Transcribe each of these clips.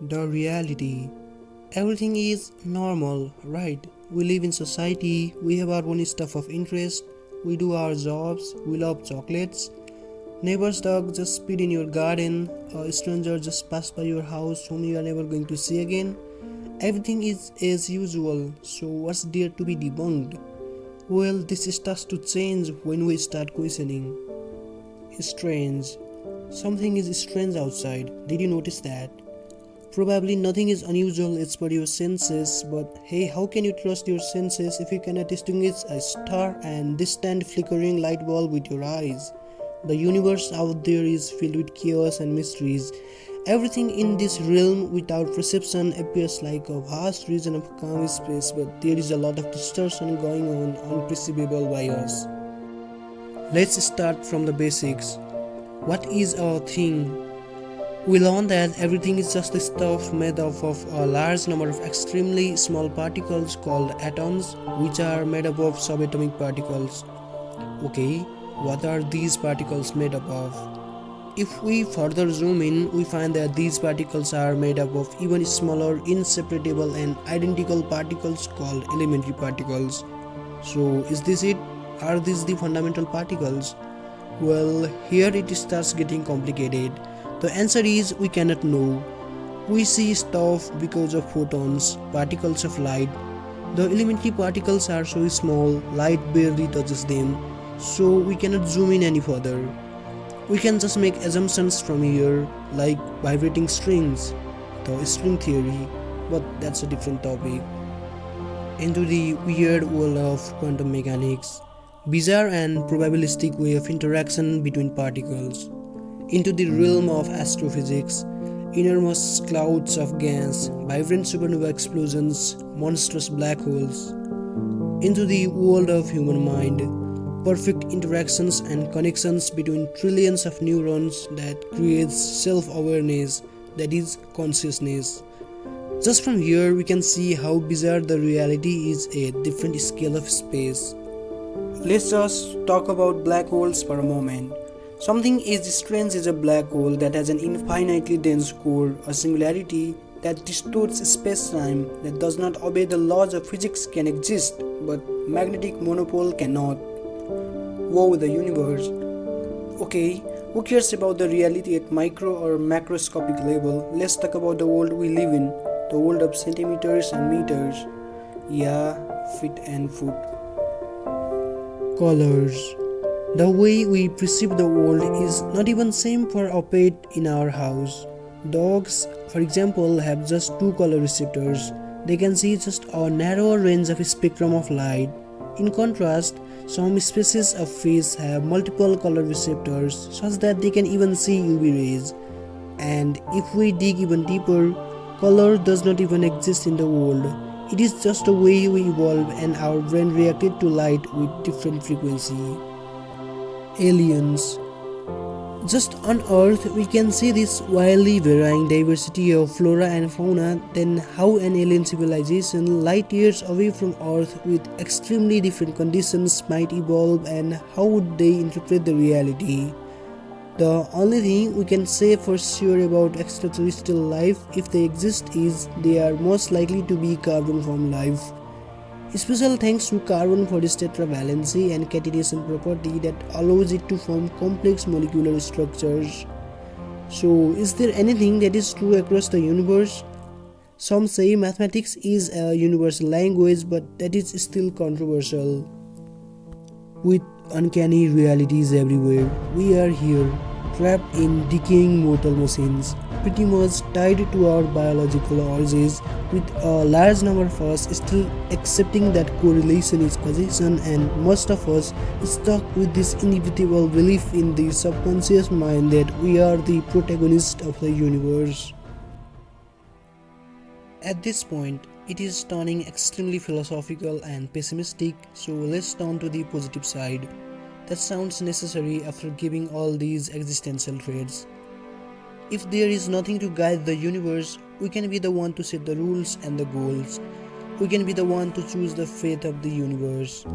The reality. Everything is normal, right? We live in society, we have our own stuff of interest, we do our jobs, we love chocolates. Neighbor's dog just spit in your garden, a stranger just passed by your house whom you are never going to see again. Everything is as usual, so what's there to be debunked? Well, this starts to change when we start questioning. Strange. Something is strange outside. Did you notice that? Probably nothing is unusual as per your senses, but hey, how can you trust your senses if you cannot distinguish a star and distant flickering light bulb with your eyes? The universe out there is filled with chaos and mysteries. Everything in this realm without perception appears like a vast region of calm space, but there is a lot of distortion going on unperceivable by us. Let's start from the basics. What is a thing? We learn that everything is just stuff made up of a large number of extremely small particles called atoms, which are made up of subatomic particles. Okay, what are these particles made up of? If we further zoom in, we find that these particles are made up of even smaller, inseparable and identical particles called elementary particles. So, is this it? Are these the fundamental particles? Well, here it starts getting complicated. The answer is we cannot know. We see stuff because of photons, particles of light. The elementary particles are so small, light barely touches them, so we cannot zoom in any further. We can just make assumptions from here, like vibrating strings, the string theory, but that's a different topic. Into the weird world of quantum mechanics, bizarre and probabilistic way of interaction between particles. Into the realm of astrophysics, enormous clouds of gas, vibrant supernova explosions, monstrous black holes. Into the world of human mind, perfect interactions and connections between trillions of neurons that creates self-awareness, that is consciousness. Just from here we can see how bizarre the reality is at different scale of space. Let's just talk about black holes for a moment. Something as strange as a black hole that has an infinitely dense core, a singularity that distorts space-time, that does not obey the laws of physics can exist, but magnetic monopole cannot. Wow, the universe. Okay, who cares about the reality at micro or macroscopic level? Let's talk about the world we live in, the world of centimeters and meters. Yeah, feet and foot. Colors. The way we perceive the world is not even same for a pet in our house. Dogs, for example, have just two color receptors. They can see just a narrower range of spectrum of light. In contrast, some species of fish have multiple color receptors such that they can even see UV rays. And if we dig even deeper, color does not even exist in the world. It is just a way we evolve and our brain reacted to light with different frequency. Aliens. Just on Earth, we can see this wildly varying diversity of flora and fauna. Then how an alien civilization light years away from Earth with extremely different conditions might evolve, and how would they interpret the reality? The only thing we can say for sure about extraterrestrial life, if they exist, is they are most likely to be carbon form life. Special thanks to carbon for its tetravalency and catenation property that allows it to form complex molecular structures. So, is there anything that is true across the universe? Some say mathematics is a universal language, but that is still controversial. With uncanny realities everywhere, we are here, trapped in decaying mortal machines, pretty much tied to our biological urges, with a large number of us still accepting that correlation is causation, and most of us stuck with this inevitable belief in the subconscious mind that we are the protagonist of the universe. At this point, it is turning extremely philosophical and pessimistic, so let's turn to the positive side. That sounds necessary after giving all these existential traits. If there is nothing to guide the universe, we can be the one to set the rules and the goals. We can be the one to choose the fate of the universe.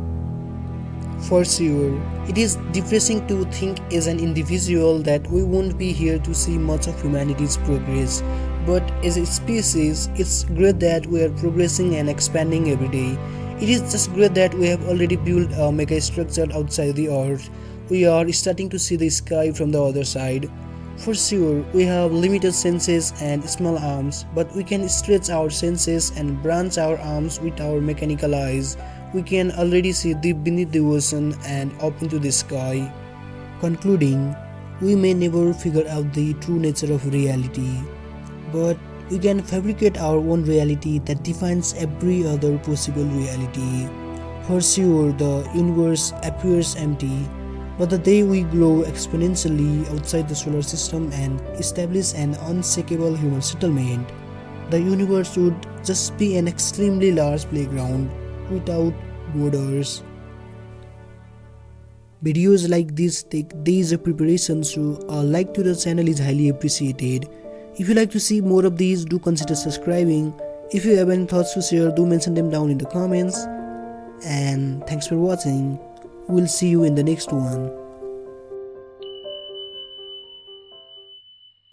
For sure, it is depressing to think as an individual that we won't be here to see much of humanity's progress. But as a species, it's great that we are progressing and expanding every day. It is just great that we have already built a mega structure outside the Earth. We are starting to see the sky from the other side. For sure, we have limited senses and small arms, but we can stretch our senses and branch our arms with our mechanical eyes. We can already see deep beneath the ocean and up into the sky. Concluding, we may never figure out the true nature of reality, but we can fabricate our own reality that defines every other possible reality. For sure, the universe appears empty, but the day we grow exponentially outside the solar system and establish an unshakable human settlement, the universe would just be an extremely large playground without borders. Videos like this take days of preparation, so a like to the channel is highly appreciated. If you like to see more of these, do consider subscribing. If you have any thoughts to share, do mention them down in the comments. And thanks for watching. We'll see you in the next one.